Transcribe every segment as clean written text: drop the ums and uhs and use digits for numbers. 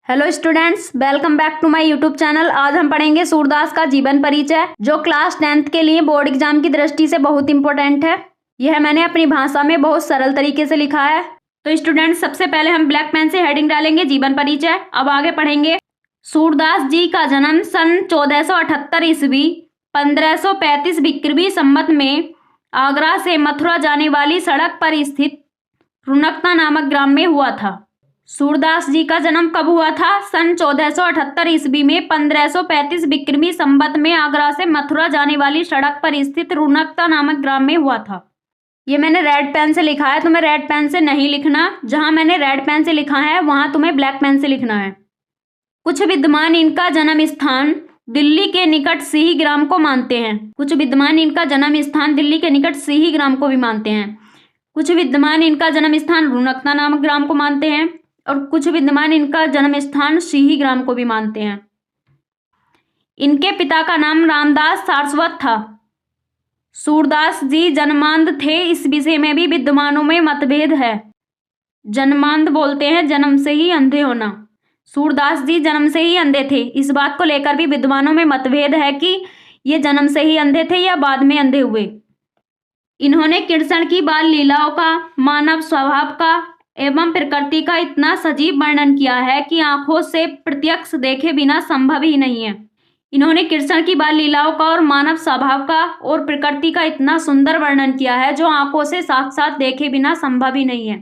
Hello students, welcome back to my YouTube channel. आज हम पढ़ेंगे सूरदास का जीवन परिचय, जो क्लास 10th के लिए बोर्ड एग्जाम की दृष्टि से बहुत इंपॉर्टेंट है। यह मैंने अपनी भाषा में बहुत सरल तरीके से लिखा है। तो स्टूडेंट्स, सबसे पहले हम ब्लैक पेन से हेडिंग डालेंगे जीवन परिचय। अब आगे पढ़ेंगे। सूरदास जी का जन्म सन 1478 ईस्वी 1535 विक्रमी संवत में आगरा से मथुरा जाने वाली सड़क पर स्थित रुनकता नामक ग्राम में हुआ था। सूरदास जी का जन्म कब हुआ था? सन 1478 ईस्वी में 1535 विक्रमी संवत में आगरा से मथुरा जाने वाली सड़क पर स्थित रुनकता नामक ग्राम में हुआ था। ये मैंने रेड पेन से लिखा है, तुम्हें रेड पेन से नहीं लिखना। जहां मैंने रेड पेन से लिखा है वहां तुम्हें ब्लैक पेन से लिखना है। कुछ विद्वान इनका जन्म स्थान दिल्ली के निकट सिही ग्राम को मानते हैं। कुछ विद्वान इनका जन्म स्थान दिल्ली के निकट सिही ग्राम को भी मानते हैं। कुछ विद्वान इनका जन्म स्थान रुनकता नामक ग्राम को मानते हैं और कुछ विद्वान इनका जन्म स्थान सिही ग्राम को भी मानते हैं। इनके पिता का नाम रामदास सारस्वत था। सूरदास जी जन्मांध थे, इस विषय में भी विद्वानों में मतभेद है। जन्मांध बोलते हैं जन्म से ही अंधे होना। सूरदास जी जन्म से ही अंधे थे, इस बात को लेकर भी विद्वानों में मतभेद है कि ये जन्म से ही अंधे थे या बाद में अंधे हुए। इन्होंने कृष्ण की बाल लीलाओं का, मानव स्वभाव का एवं प्रकृति का इतना सजीव वर्णन किया है कि आंखों से प्रत्यक्ष देखे बिना संभव ही नहीं है। इन्होंने कृष्ण की बाल लीलाओं का और मानव स्वभाव का और प्रकृति का इतना सुंदर वर्णन किया है जो आंखों से साक्षात देखे बिना संभव ही नहीं है।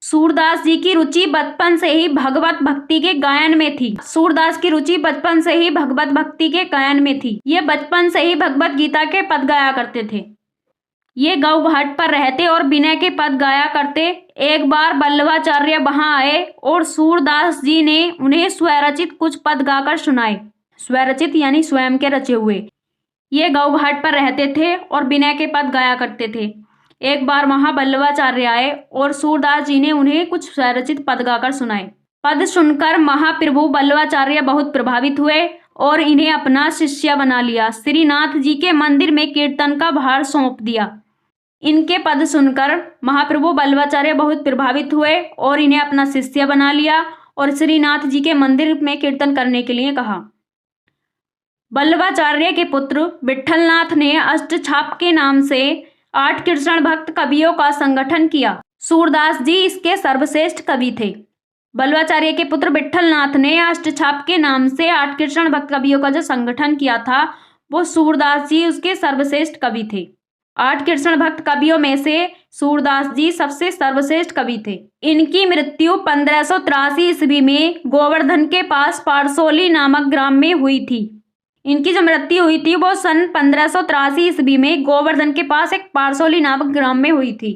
सूरदास जी की रुचि बचपन से ही भगवत भक्ति के गायन में थी। सूरदास की रुचि बचपन से ही भगवत भक्ति के गायन में थी। ये बचपन से ही भगवत गीता के पद गाया करते थे। ये गौ घाट पर रहते और विनय के पद गाया करते। एक बार वल्लभाचार्य वहां आए और सूरदास जी ने उन्हें स्वरचित कुछ पद गाकर सुनाए। स्वरचित यानी स्वयं के रचे हुए। ये गौ घाट पर रहते थे और विनय के पद गाया करते थे। एक बार वहां वल्लभाचार्य आए और सूरदास जी ने उन्हें कुछ स्वरचित पद गाकर सुनाए। पद सुनकर महाप्रभु वल्लभाचार्य बहुत प्रभावित हुए और इन्हें अपना शिष्य बना लिया। श्रीनाथ जी के मंदिर में कीर्तन का भार सौंप दिया। इनके पद सुनकर महाप्रभु वल्लभाचार्य बहुत प्रभावित हुए और इन्हें अपना शिष्य बना लिया और श्रीनाथ जी के मंदिर में कीर्तन करने के लिए कहा। वल्लभाचार्य के पुत्र विट्ठलनाथ ने अष्टछाप के नाम से 8 कृष्ण भक्त कवियों का संगठन किया। सूरदास जी इसके सर्वश्रेष्ठ कवि थे। वल्लभाचार्य के पुत्र विट्ठलनाथ ने अष्टछाप के नाम से 8 कृष्ण भक्त कवियों का जो संगठन किया था वो सूरदास जी उसके सर्वश्रेष्ठ कवि थे। 8 कृष्ण भक्त कवियों में से सूरदास जी सबसे सर्वश्रेष्ठ कवि थे। इनकी मृत्यु 1583 ईस्वी में गोवर्धन के पास पारसोली नामक ग्राम में हुई थी। इनकी जो मृत्यु हुई थी वो सन 1583 ईस्वी में गोवर्धन के पास एक पारसोली नामक ग्राम में हुई थी।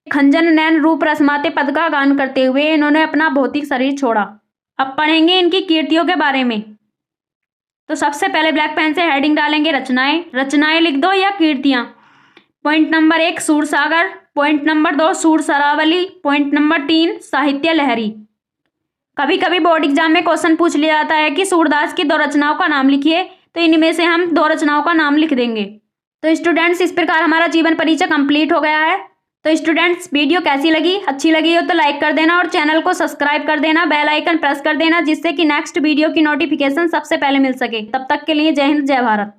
खंजन नैन रूप रसमाते पद का गान करते हुए इन्होंने अपना भौतिक शरीर छोड़ा। अब पढ़ेंगे इनकी कीर्तियों के बारे में। तो सबसे पहले ब्लैक पेन से हेडिंग डालेंगे रचनाएं। रचनाएं लिख दो या कीर्तियां। Point number 1 Sursagar, point number 2 Sur सरावली, पॉइंट नंबर 3 साहित्य लहरी। कभी कभी बोर्ड एग्जाम में क्वेश्चन पूछ लिया जाता है कि सूरदास की 2 रचनाओं का नाम लिखिए, तो इनमें से हम 2 रचनाओं का नाम लिख देंगे। तो स्टूडेंट्स, इस प्रकार हमारा जीवन परिचय कंप्लीट हो गया है। तो स्टूडेंट्स, वीडियो कैसी लगी? अच्छी लगी हो तो लाइक कर देना और चैनल को सब्सक्राइब कर देना, बेल आइकन प्रेस कर देना, जिससे कि नेक्स्ट वीडियो की नोटिफिकेशन सबसे पहले मिल सके। तब तक के लिए जय हिंद, जय भारत।